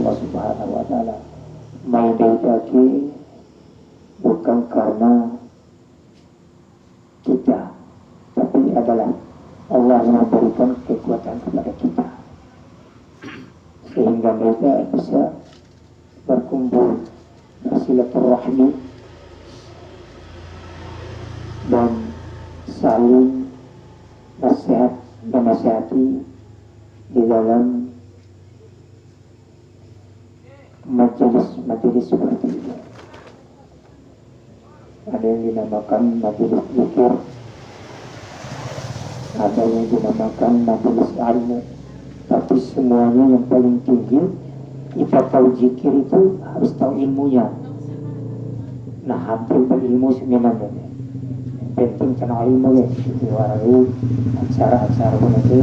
Allah Subhanahu wa taala mau didaki bukan karena kita, tapi adalah Allah yang memberikan kekuatan kepada kita sehingga mereka bisa berkumpul, bersilaturahmi dan saling nasihat dan nasihati di dalam majelis seperti ini. Ada yang dinamakan majelis zikir, ada yang dinamakan majelis ilmu, tapi semuanya yang paling tinggi kita tahu zikir itu harus tahu ilmunya. Nah, hampir berilmu sebenarnya. Penting kena ilmu ya. Diwarai acara-acara nanti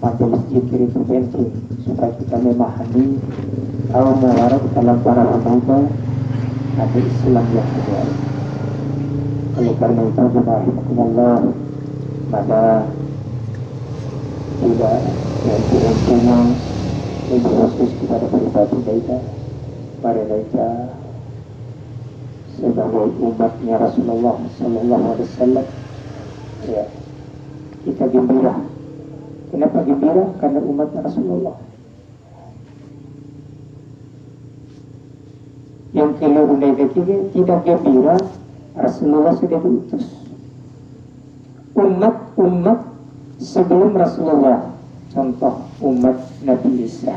majelis zikir itu penting supaya kita memahami tahu muarad dalam para pemuda ada Islam yang benar. Oleh karena itu, Allah maka tidak henti-hentinya lebih khusus kepada pribadi kita, pada kita sebagai umatnya Rasulullah Sallallahu Alaihi Wasallam. Ya, kita gembira. Kenapa gembira? Karena umatnya Rasulullah. Yang keliru negatifnya tidak gembira, Rasulullah sudah diutus. Umat sebelum Rasulullah, contoh umat Nabi Isa,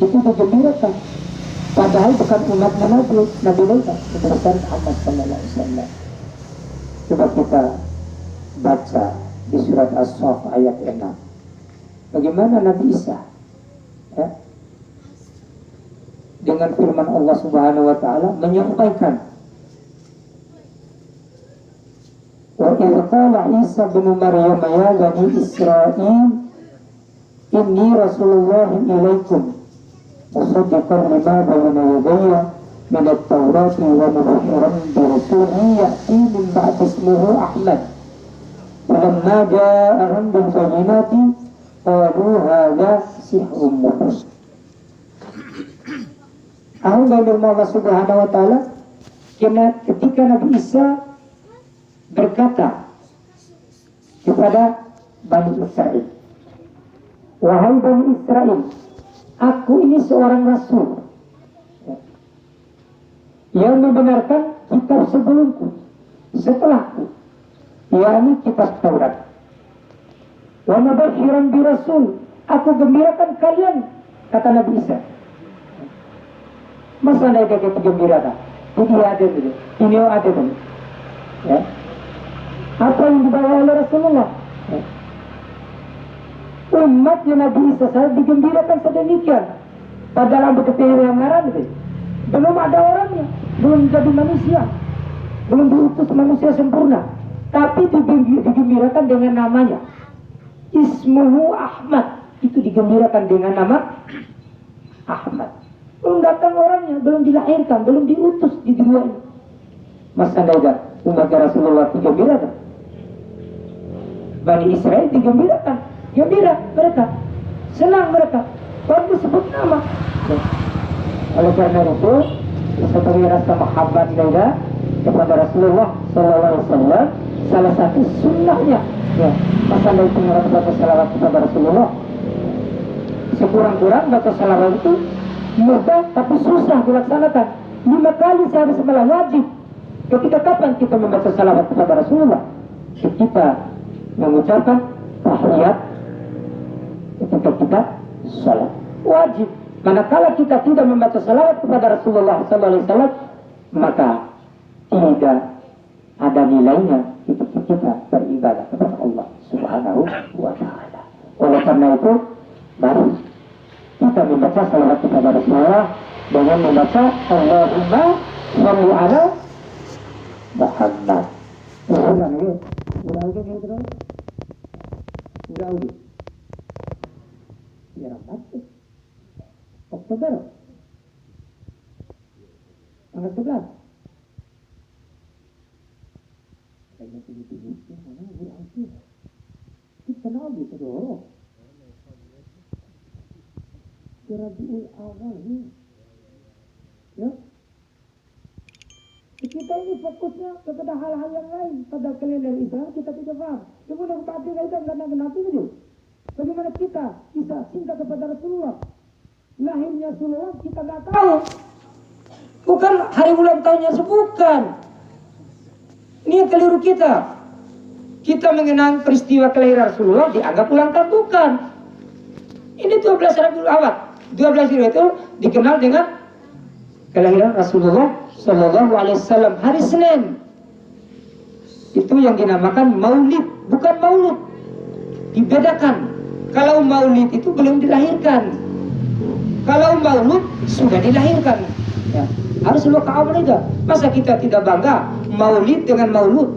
itu digembirakan. Padahal bukan umat Nabi Isa, berdasarkan Muhammad Sallallahu Alaihi Wasallam. Coba kita baca di surat As-Saff ayat 6. Bagaimana Nabi Isa? Ya? Dengan firman Allah Subhanahu wa taala menyampaikan, wa idh qala Isa bin Maryam ya bani Israil inni rasulullah ilaikum musaddiqan lima bayna yadayya min at-taurati wa mubashiran bi rasulin ya'ti min ba'di ismihi Ahmad falamma ja'ahum bil bayyinati qalu hadza sihrun mubin. Allah Subhanahu wa taala ketika Nabi Isa berkata kepada Bani Israel, wahai Bani Israel, aku ini seorang rasul yang membenarkan kitab sebelumku, setelahku, yakni kitab Taurat. Wa mubashiran bi rasul, aku gembirakan kalian, kata Nabi Isa. Masa anda kayak gembirakan? Ini ada dulu, ini ada dulu. Ya. Apa yang dibawa oleh Rasulullah? Ya. Umatnya Nabi Isa saya digembirakan sedemikian. Padahal ada keterangan belum ada orangnya, belum jadi manusia, belum diutus manusia sempurna, tapi digembirakan dengan namanya. Ismuhu Ahmad, itu digembirakan dengan nama Ahmad. Belum datang orangnya, belum dilahirkan, belum diutus di dunia ini. Masa ada umat Rasulullah digembirakan? Bani Israel digembirakan, gembira mereka, senang mereka, baru disebut nama. Oleh karena itu, sebagai rasa mahabbat juga kepada Rasulullah Sallallahu Alaihi Wasallam, salah satu sunnahnya, ya, masa ada pengeras baca salawat kepada Rasulullah. Sekurang-kurang baca salawat itu mudah tapi susah dilaksanakan. 5 kali sehari semalam wajib. Ketika kapan kita membaca salawat kepada Rasulullah? Ketika mengucapkan tahiyat, ketika kita salat wajib. Manakala kita tidak membaca salawat kepada Rasulullah SAW, maka tidak ada nilainya ketika kita beribadah kepada Allah Subhanahu wa Ta'ala. Oleh karena itu, mari kita membaca salawat kepada Rasulullah dengan membaca Allahumma shalli ala Muhammad. Oktober tanggal 11 kayaknya tinggi-tinggi mana berhasil kita nabi kedua Rabiul Awal ini. Ya. Kita ini fokusnya kepada hal-hal yang lain. Pada kalender Islam kita tidak paham. Kemudian kita itu enggak itu. Bagaimana kita bisa cinta kepada Rasulullah? Lahirnya Rasulullah kita nggak tahu. Bukan hari ulang tahunnya bukan. Ini yang keliru kita. Kita mengenang peristiwa kelahiran Rasulullah dianggap ulang tahun bukan. Ini 12 Rabiul Awal. 12 itu dikenal dengan kelahiran Rasulullah Sallallahu Alaihi Wasallam hari Senin. Itu yang dinamakan Maulid, bukan Maulud. Dibedakan. Kalau Maulid itu belum dilahirkan. Kalau Maulud sudah dilahirkan. Ya. Harus lo kawan juga. Masa kita tidak bangga Maulid dengan Maulud?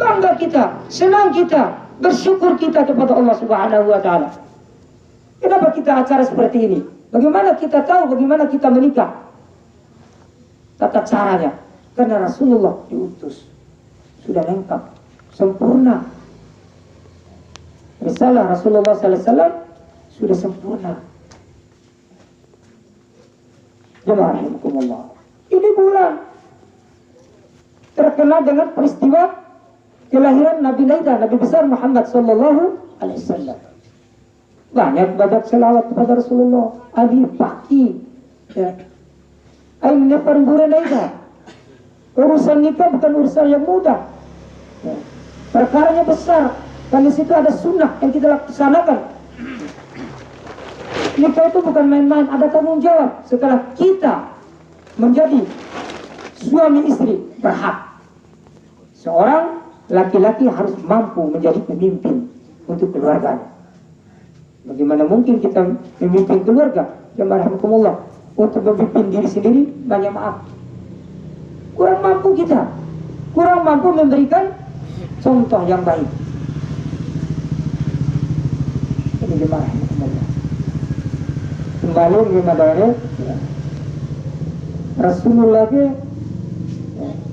Bangga kita, senang kita, bersyukur kita kepada Allah Subhanahu Wa Taala. Kenapa kita acara seperti ini? Bagaimana kita tahu bagaimana kita menikah? Tata caranya. Karena Rasulullah diutus. Sudah lengkap. Sempurna. Risalah Rasulullah SAW sudah sempurna. Jemaah rahimakumullah. Ini bulan terkenal dengan peristiwa kelahiran Nabi Laida, Nabi besar Muhammad Sallallahu Alaihi Wasallam. Banyak baca selawat kepada Rasulullah. Abi pagi, ya. Aina perburuan Laida. Urusan nikah bukan urusan yang mudah. Ya. Perkaranya besar. Dan di situ ada sunnah yang kita laksanakan. Nikah itu bukan main-main, ada tanggung jawab. Setelah kita menjadi suami istri berhak. Seorang laki-laki harus mampu menjadi pemimpin untuk keluarganya. Bagaimana mungkin kita memimpin keluarga? Jemaah rahimakumullah, untuk memimpin diri sendiri banyak maaf. Kurang mampu kita. Kurang mampu memberikan contoh yang baik. Ini jemaah rahimakumullah. Kembali ke madare Rasulullah ke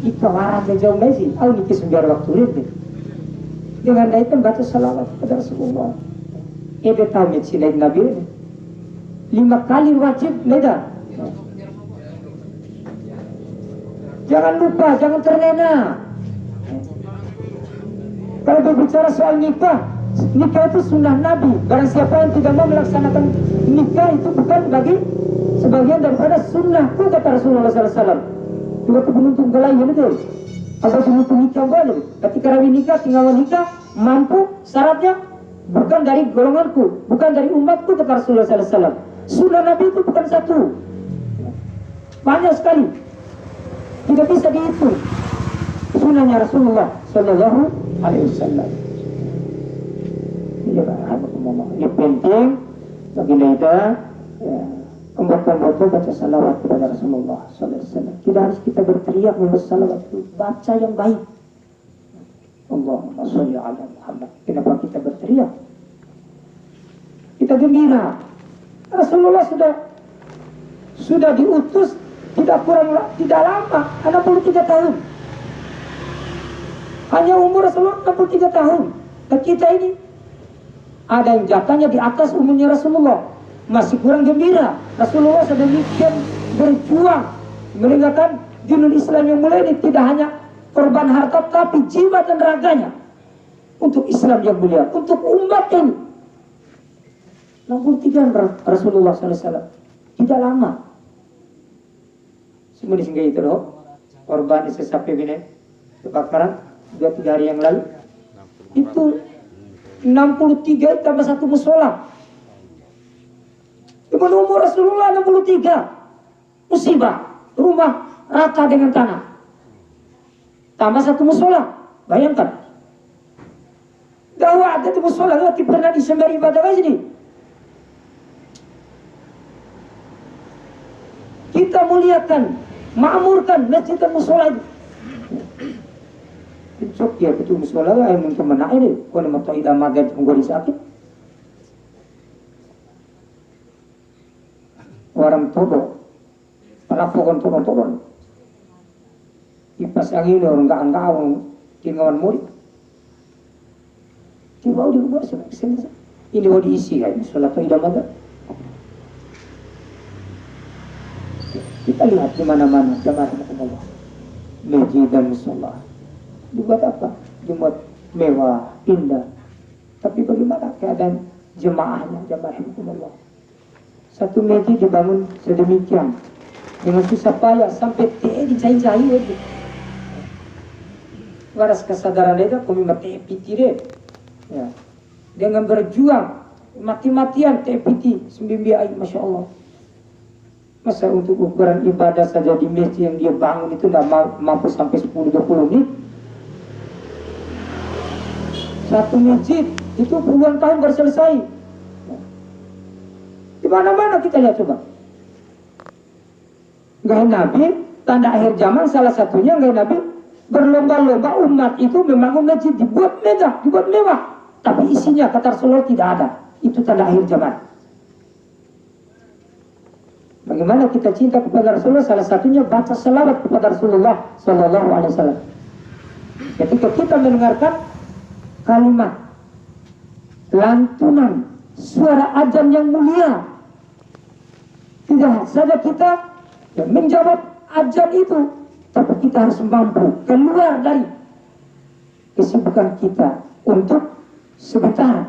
kita warang jauh lagi. Aku nikah sembiar waktu itu. Dengan itu baca salawat kepada Rasulullah. Ede tahu mencilai Nabi ini 5 kali wajib leda. Jangan lupa, jangan terlena. Kalau berbicara soal nikah, nikah itu sunnah Nabi. Barang siapa yang tidak mau melaksanakan nikah itu bukan bagi sebagian daripada sunnahku, kata Rasulullah SAW. Juga penuntung kelahiran itu. Atau penuntung nikah boleh. Ketika rawi nikah, tinggal nikah, mampu syaratnya bukan dari golonganku, bukan dari umatku, kata Rasulullah SAW. Sunnah Nabi itu bukan satu, banyak sekali, tidak bisa dihitung sunnahnya Rasulullah Sallallahu Alaihi Wasallam. Ini penting bagi kita, ya, kelompok-kelompok baca salawat kepada Rasulullah Sallallahu Alaihi Wasallam. Tidak harus kita berteriak membaca salawat itu, baca yang baik. Allahumma sholli ala Muhammad. Kenapa kita berteriak? Kita gembira. Rasulullah sudah diutus tidak lama, 63 tahun. Hanya umur Rasulullah 63 tahun. Dan kita ini ada yang jatahnya di atas umurnya Rasulullah, masih kurang gembira. Rasulullah sedemikian berjuang menegakkan dinul Islam yang mulia ini, tidak hanya korban harta tapi jiwa dan raganya untuk Islam yang mulia, untuk umat ini. 63 Rasulullah SAW, tidak lama. Semua disinggai itu loh, korban sesapi ini kebakaran 2-3 hari yang lalu. Itu 63 tambah 1 musola. Dengan umur Rasulullah 63, musibah, rumah rata dengan tanah. Tambah 1 musola, bayangkan. Dakwah ada di musola, tidak pernah disembari ibadah lagi sini. Kita muliakan, makmurkan masjid dan musola itu. Cok ya betul musola lah yang mungkin menak ini. Kalau mau tahu ida magan menggori sakit. Orang todo, palafokan turun-turun. Kipas angin orang enggak tinggawan murid. Tiba di rumah ini mau diisi kan, sholat ida magan. Kita lihat di mana-mana jamaah Allah, masjid dan musola dibuat apa? Dibuat mewah, indah. Tapi bagaimana keadaan jemaahnya, jamaah Allah? Satu masjid dibangun sedemikian dengan susah payah sampai dicai-cai itu. Waras kesadaran itu kami mati pitire. Ya. Dengan berjuang mati-matian TPT sembilan Masya Allah. Masa untuk ukuran ibadah saja di masjid yang dia bangun itu tidak mampu sampai 10-20 menit. Satu masjid itu puluhan tahun baru selesai. Di mana-mana kita lihat coba. Gaya Nabi, tanda akhir zaman salah satunya gaya Nabi berlomba-lomba umat itu membangun masjid dibuat megah, dibuat mewah. Tapi isinya kata Rasulullah tidak ada. Itu tanda akhir zaman. Bagaimana kita cinta kepada Rasulullah? Salah satunya baca selawat kepada Rasulullah Sallallahu Alaihi Wasallam. Ketika kita mendengarkan kalimat lantunan suara azan yang mulia, tidak saja kita menjawab azan itu, tapi kita harus mampu keluar dari kesibukan kita untuk sebentar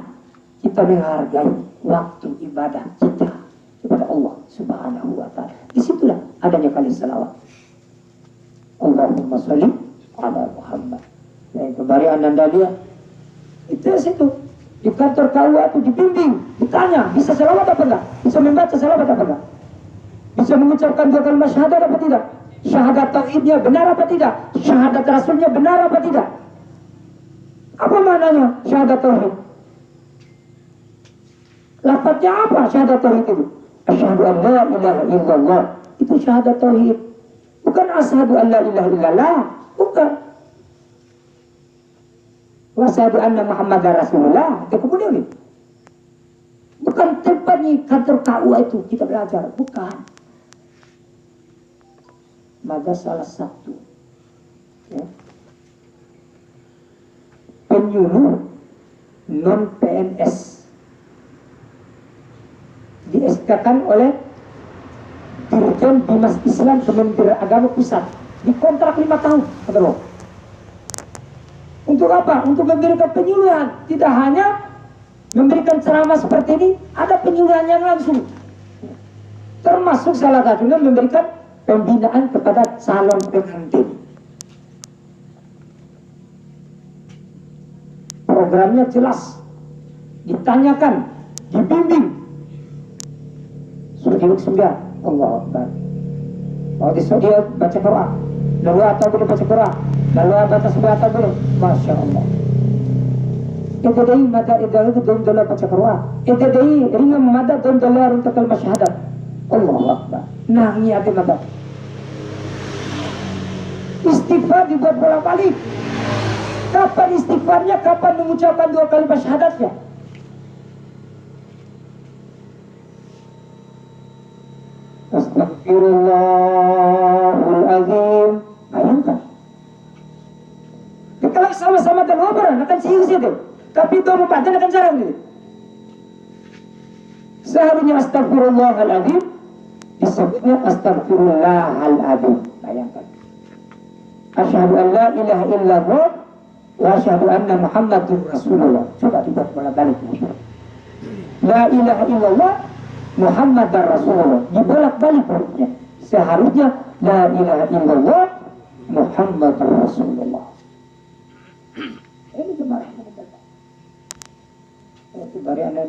kita menghargai waktu ibadah kita kepada Allah Subhanahu wa Ta'ala. Disitulah adanya kali salawat. Allahumma sholli ala Muhammad. Yang kembali anda lihat itu situ di kantor KUA itu dibimbing, ditanya bisa salawat apa enggak, bisa membaca salawat apa enggak, bisa mengucapkan dua kalimat syahadat apa tidak, syahadat tauhidnya benar apa tidak, syahadat rasulnya benar apa tidak. Apa maknanya syahadat tauhid? Lafadznya apa syahadat tauhid itu? Asyhadu an la ilaha illallah. Itu syahadat tauhid. Bukan asyhadu an la ilaha illallah. Bukan. Wa asyhadu anna Muhammadar Rasulullah. Itu kemudian ini. Bukan tempatnya kantor KUA itu kita belajar. Bukan. Maka salah satu ya, penyuluh non PNS di-SK-kan oleh Dirjen Bimas Islam Kementerian Agama Pusat, dikontrak 5 tahun, kata lo. Untuk apa? Untuk memberikan penyuluhan. Tidak hanya memberikan ceramah seperti ini, ada penyuluhan yang langsung. Termasuk salah satunya memberikan pembinaan kepada calon pengantin. Programnya jelas, ditanyakan, dibimbing. Sudah sembilan, Allah Akbar. Oh, dia baca Quran, lalu atau boleh baca Quran, lalu baca sebuah atau boleh, Masya Allah. Itu dari mata idal itu dalam dalam baca Quran. Itu dari ringan mata dalam dalam untuk kalimat syahadat. Allah Akbar. Nah ini ada mata. Istighfar dibuat bolak-balik. Kapan istighfarnya? Kapan mengucapkan dua kalimat syahadatnya? Astagfirullahaladzim. Bayangkan. Kalau sama-sama dalam obrolan akan sius itu. Tapi itu membaca akan jarang gitu. Seharusnya astagfirullahaladzim disebutnya astagfirullahaladzim. Bayangkan. Asyhadu an la ilaha illallah wa asyhadu anna Muhammadur Rasulullah. Coba dibuat bolak-balik. La ilaha illallah Muhammadar Rasulullah. Dibolak-balik hurufnya. Seharusnya la ilaha illallah Muhammadar Rasulullah. Ini gimana? Itu dari anda